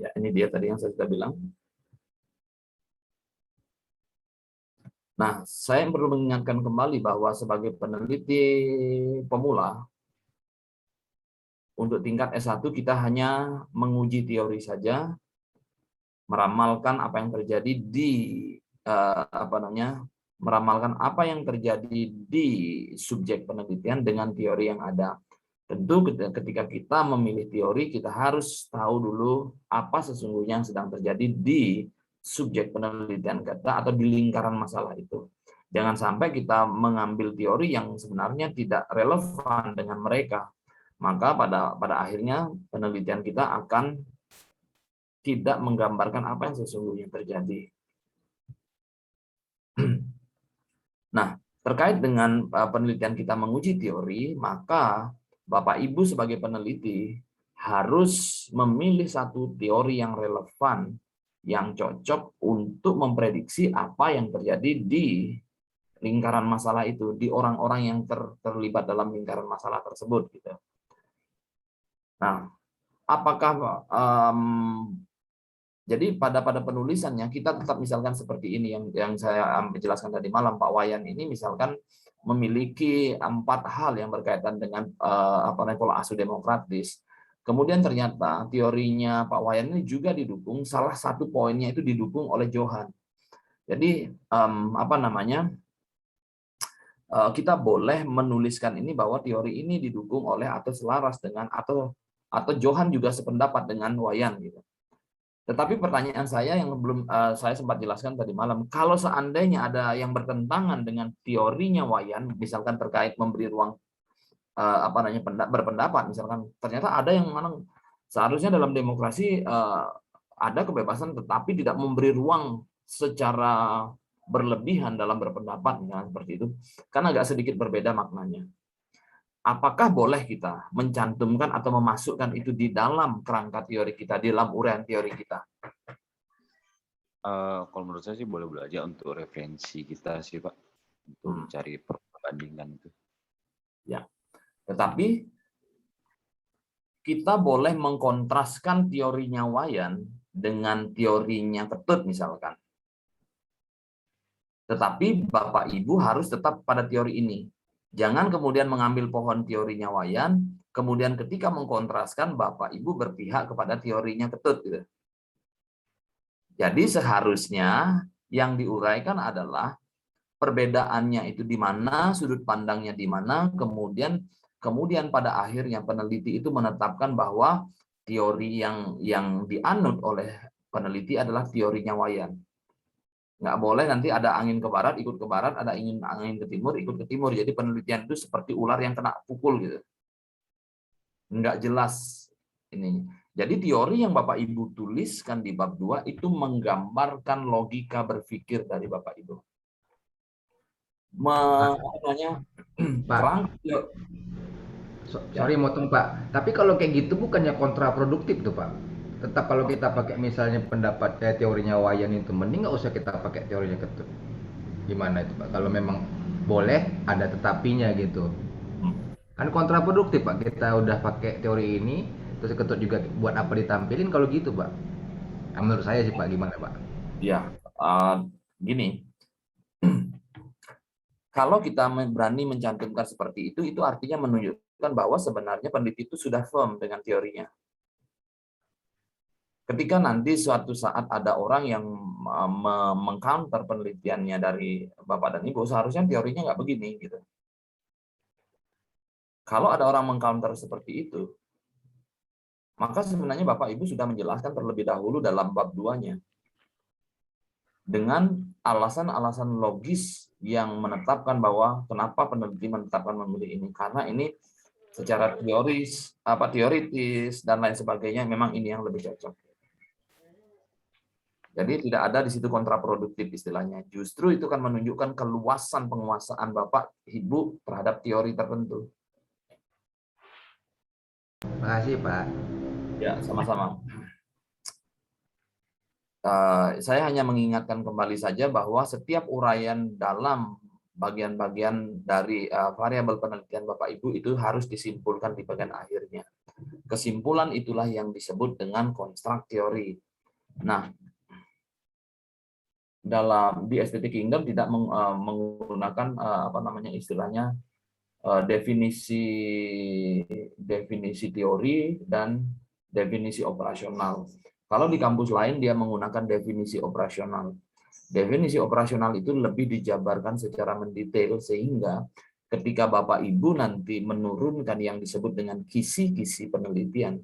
Ya, ini dia tadi yang saya sudah bilang. Nah, saya perlu mengingatkan kembali bahwa sebagai peneliti pemula, untuk tingkat S1 kita hanya menguji teori saja, meramalkan apa yang terjadi di meramalkan apa yang terjadi di subjek penelitian dengan teori yang ada. Tentu ketika kita memilih teori, kita harus tahu dulu apa sesungguhnya yang sedang terjadi di subjek penelitian kita atau di lingkaran masalah itu. Jangan sampai kita mengambil teori yang sebenarnya tidak relevan dengan mereka. Maka pada akhirnya penelitian kita akan tidak menggambarkan apa yang sesungguhnya terjadi. Nah, terkait dengan penelitian kita menguji teori, maka Bapak Ibu sebagai peneliti harus memilih satu teori yang relevan, yang cocok untuk memprediksi apa yang terjadi di lingkaran masalah itu, di orang-orang yang terlibat dalam lingkaran masalah tersebut. Gitu. Nah, apakah jadi pada penulisannya kita tetap misalkan seperti ini yang saya jelaskan tadi malam, Pak Wayan ini misalkan memiliki 4 hal yang berkaitan dengan pola asuh demokratis. Kemudian ternyata teorinya Pak Wayan ini juga didukung, salah satu poinnya itu didukung oleh Johan. Jadi kita boleh menuliskan ini bahwa teori ini didukung oleh atau selaras dengan atau Johan juga sependapat dengan Wayan gitu. Tetapi pertanyaan saya yang belum saya sempat jelaskan tadi malam, kalau seandainya ada yang bertentangan dengan teorinya Wayan, misalkan terkait memberi ruang berpendapat, misalkan ternyata ada yang memang seharusnya dalam demokrasi ada kebebasan, tetapi tidak memberi ruang secara berlebihan dalam berpendapat, misalnya seperti itu, kan agak sedikit berbeda maknanya. Apakah boleh kita mencantumkan atau memasukkan itu di dalam kerangka teori kita, di dalam uraian teori kita? Kalau menurut saya sih boleh-boleh aja untuk referensi kita sih Pak, untuk mencari perbandingan itu. Ya, tetapi kita boleh mengkontraskan teorinya Wayan dengan teorinya Ketut misalkan. Tetapi Bapak Ibu harus tetap pada teori ini. Jangan kemudian mengambil pohon teorinya Wayan, kemudian ketika mengkontraskan Bapak Ibu berpihak kepada teorinya Ketut. Gitu. Jadi seharusnya yang diuraikan adalah perbedaannya itu di mana, sudut pandangnya di mana, kemudian pada akhirnya peneliti itu menetapkan bahwa teori yang dianut oleh peneliti adalah teorinya Wayan. Nggak boleh nanti ada angin ke barat, ikut ke barat, ada angin ke timur, ikut ke timur. Jadi penelitian itu seperti ular yang kena pukul gitu. Nggak jelas ini. Jadi teori yang Bapak Ibu tuliskan di bab 2 itu menggambarkan logika berpikir dari Bapak Ibu. Sorry motong Pak. Tapi kalau kayak gitu bukannya kontraproduktif tuh Pak? Tetap kalau kita pakai misalnya pendapat kayak teorinya Wayan itu, mending nggak usah kita pakai teorinya Ketut. Gimana itu Pak? Kalau memang boleh ada tetapinya gitu. Kan kontraproduktif Pak. Kita udah pakai teori ini, terus Ketut juga buat apa ditampilin kalau gitu Pak? Nah, menurut saya sih Pak, gimana Pak? Ya, gini. Kalau kita berani mencantumkan seperti itu artinya menunjukkan bahwa sebenarnya peneliti itu sudah firm dengan teorinya. Ketika nanti suatu saat ada orang yang mengcounter penelitiannya dari Bapak dan Ibu, seharusnya teorinya nggak begini gitu. Kalau ada orang mengcounter seperti itu, maka sebenarnya Bapak Ibu sudah menjelaskan terlebih dahulu dalam bab 2-nya. Dengan alasan-alasan logis yang menetapkan bahwa kenapa peneliti menetapkan memilih ini. Karena ini secara teoritis dan lain sebagainya memang ini yang lebih cocok. Jadi tidak ada di situ kontraproduktif istilahnya. Justru itu kan menunjukkan keluasan penguasaan Bapak Ibu terhadap teori tertentu. Terima kasih Pak. Ya, sama-sama. Saya hanya mengingatkan kembali saja bahwa setiap uraian dalam bagian-bagian dari variabel penelitian Bapak Ibu itu harus disimpulkan di bagian akhirnya. Kesimpulan itulah yang disebut dengan konstruk teori. Nah, di Aesthetic Kingdom tidak menggunakan apa namanya istilahnya definisi teori dan definisi operasional. Kalau di kampus lain dia menggunakan definisi operasional. Definisi operasional itu lebih dijabarkan secara mendetail sehingga ketika Bapak Ibu nanti menurunkan yang disebut dengan kisi-kisi penelitian,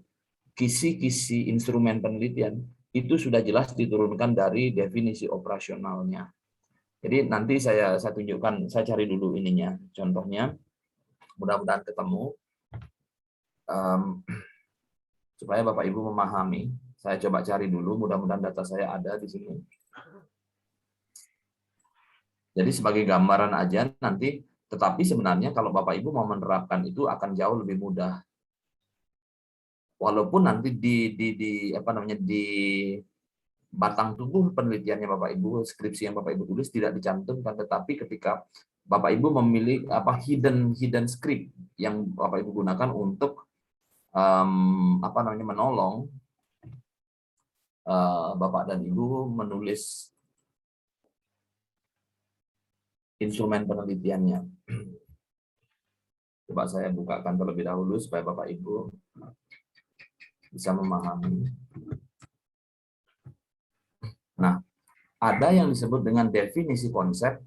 kisi-kisi instrumen penelitian, itu sudah jelas diturunkan dari definisi operasionalnya. Jadi nanti saya tunjukkan, saya cari dulu ininya, contohnya, mudah-mudahan ketemu, supaya Bapak Ibu memahami. Saya coba cari dulu, mudah-mudahan data saya ada di sini. Jadi sebagai gambaran aja nanti, tetapi sebenarnya kalau Bapak Ibu mau menerapkan itu akan jauh lebih mudah. Walaupun nanti di batang tubuh penelitiannya Bapak Ibu, skripsi yang Bapak Ibu tulis tidak dicantumkan, tetapi ketika Bapak Ibu memilih hidden script yang Bapak Ibu gunakan untuk menolong Bapak dan Ibu menulis instrumen penelitiannya. Coba saya bukakan terlebih dahulu supaya Bapak Ibu bisa memahami. Nah, ada yang disebut dengan definisi konsep,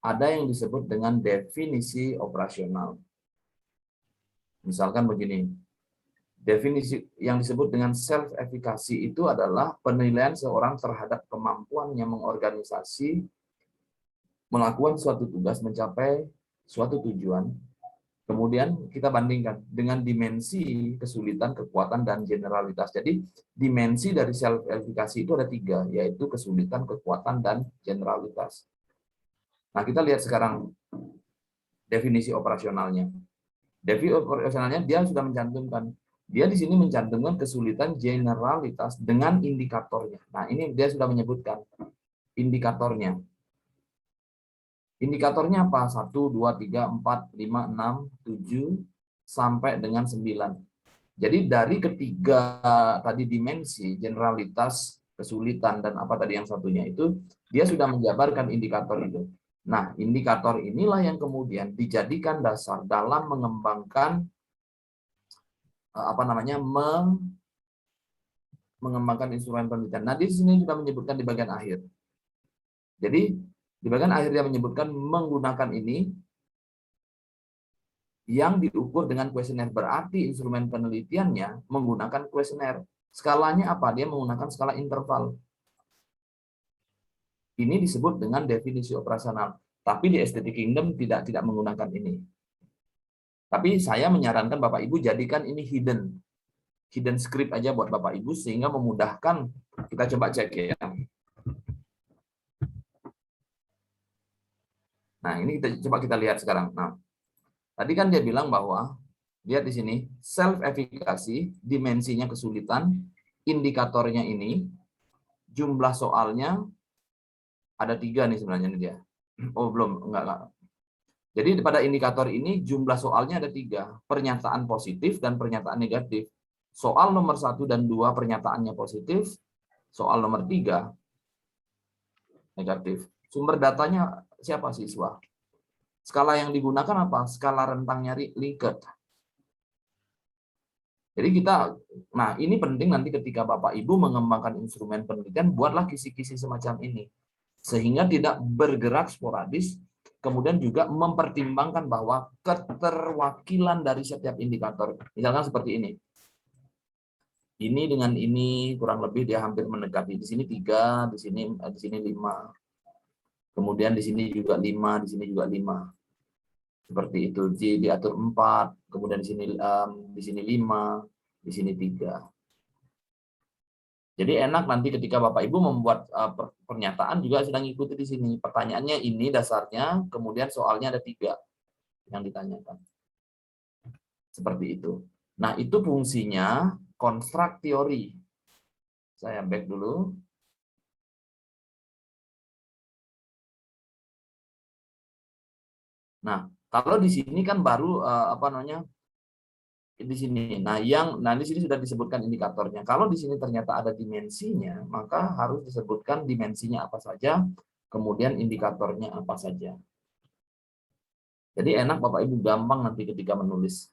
ada yang disebut dengan definisi operasional. Misalkan begini, definisi yang disebut dengan self-efficacy itu adalah penilaian seorang terhadap kemampuannya mengorganisasi, melakukan suatu tugas, mencapai suatu tujuan. Kemudian kita bandingkan dengan dimensi kesulitan, kekuatan, dan generalitas. Jadi dimensi dari self-efficacy itu ada 3, yaitu kesulitan, kekuatan, dan generalitas. Nah, kita lihat sekarang definisi operasionalnya. Definisi operasionalnya dia sudah mencantumkan. Dia di sini mencantumkan kesulitan generalitas dengan indikatornya. Nah, ini dia sudah menyebutkan indikatornya. Indikatornya apa? 1, 2, 3, 4, 5, 6, 7, sampai dengan 9. Jadi dari ketiga tadi dimensi, generalitas, kesulitan, dan apa tadi yang satunya itu, dia sudah menjabarkan indikator itu. Nah, indikator inilah yang kemudian dijadikan dasar dalam mengembangkan mengembangkan instrumen penelitian. Nah, di sini sudah menyebutkan di bagian akhir. Jadi di bagian akhir dia menyebutkan menggunakan ini yang diukur dengan kuesioner, berarti instrumen penelitiannya menggunakan kuesioner. Skalanya apa? Dia menggunakan skala interval. Ini disebut dengan definisi operasional. Tapi di Aesthetic Kingdom tidak menggunakan ini. Tapi saya menyarankan Bapak Ibu jadikan ini hidden script aja buat Bapak Ibu sehingga memudahkan. Kita coba cek ya. Nah, ini coba kita lihat sekarang. Nah, tadi kan dia bilang bahwa lihat di sini self-efficacy, dimensinya kesulitan, indikatornya ini, jumlah soalnya ada 3 nih sebenarnya nih dia. Oh belum, enggak. Jadi pada indikator ini jumlah soalnya ada 3, pernyataan positif dan pernyataan negatif. Soal nomor 1 dan 2 pernyataannya positif, soal nomor 3 negatif. Sumber datanya siapa siswa? Skala yang digunakan apa? Skala rentangnya Likert. Jadi nah ini penting nanti ketika Bapak Ibu mengembangkan instrumen penelitian, buatlah kisi-kisi semacam ini. Sehingga tidak bergerak sporadis, kemudian juga mempertimbangkan bahwa keterwakilan dari setiap indikator. Misalkan seperti ini. Ini dengan ini kurang lebih dia hampir mendekati. Di sini 3, di sini 5. Kemudian di sini juga 5, di sini juga 5. Seperti itu. Diatur 4, kemudian di sini 5, di sini 3. Jadi enak nanti ketika Bapak Ibu membuat pernyataan juga sedang ikuti di sini. Pertanyaannya ini dasarnya, kemudian soalnya ada 3 yang ditanyakan. Seperti itu. Nah, itu fungsinya konstruk teori. Saya back dulu. Nah, Kalau di sini kan baru apa namanya di sini. Nah, di sini sudah disebutkan indikatornya. Kalau di sini ternyata ada dimensinya, maka harus disebutkan dimensinya apa saja, kemudian indikatornya apa saja. Jadi enak Bapak Ibu, gampang nanti ketika menulis.